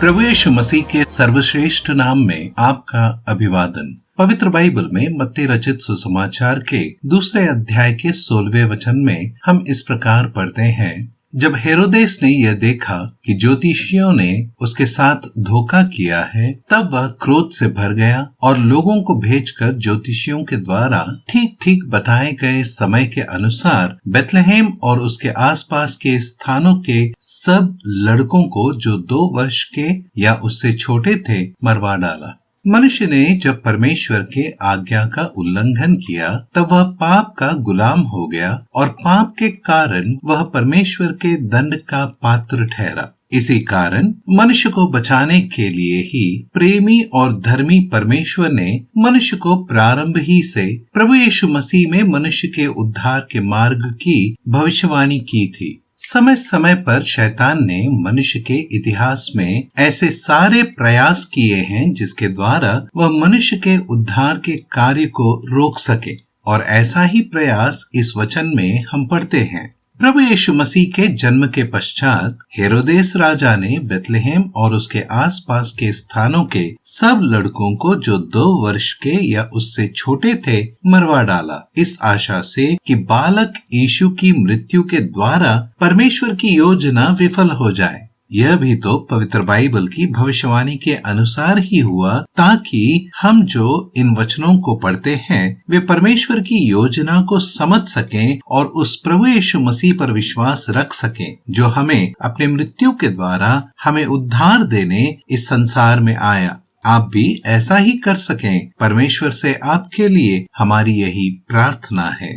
प्रभु यीशु मसीह के सर्वश्रेष्ठ नाम में आपका अभिवादन। पवित्र बाइबल में मत्ती रचित सुसमाचार के 2 अध्याय के 16वें वचन में हम इस प्रकार पढ़ते हैं। जब हेरोदेस ने यह देखा कि ज्योतिषियों ने उसके साथ धोखा किया है, तब वह क्रोध से भर गया और लोगों को भेजकर ज्योतिषियों के द्वारा ठीक ठीक बताए गए समय के अनुसार बेथलेहेम और उसके आसपास के स्थानों के सब लड़कों को जो 2 वर्ष के या उससे छोटे थे मरवा डाला। मनुष्य ने जब परमेश्वर के आज्ञा का उल्लंघन किया तब वह पाप का गुलाम हो गया और पाप के कारण वह परमेश्वर के दंड का पात्र ठहरा। इसी कारण मनुष्य को बचाने के लिए ही प्रेमी और धर्मी परमेश्वर ने मनुष्य को प्रारंभ ही से प्रभु यीशु मसीह में मनुष्य के उद्धार के मार्ग की भविष्यवाणी की थी। समय समय पर शैतान ने मनुष्य के इतिहास में ऐसे सारे प्रयास किए हैं जिसके द्वारा वह मनुष्य के उद्धार के कार्य को रोक सके, और ऐसा ही प्रयास इस वचन में हम पढ़ते हैं। प्रभु यीशु मसीह के जन्म के पश्चात हेरोदेस राजा ने बेथलेहेम और उसके आसपास के स्थानों के सब लड़कों को जो 2 वर्ष के या उससे छोटे थे मरवा डाला, इस आशा से कि बालक यीशु की मृत्यु के द्वारा परमेश्वर की योजना विफल हो जाए। यह भी तो पवित्र बाइबल की भविष्यवाणी के अनुसार ही हुआ, ताकि हम जो इन वचनों को पढ़ते हैं वे परमेश्वर की योजना को समझ सकें और उस प्रभु यीशु मसीह पर विश्वास रख सकें जो हमें अपने मृत्यु के द्वारा हमें उद्धार देने इस संसार में आया। आप भी ऐसा ही कर सकें। परमेश्वर से आपके लिए हमारी यही प्रार्थना है।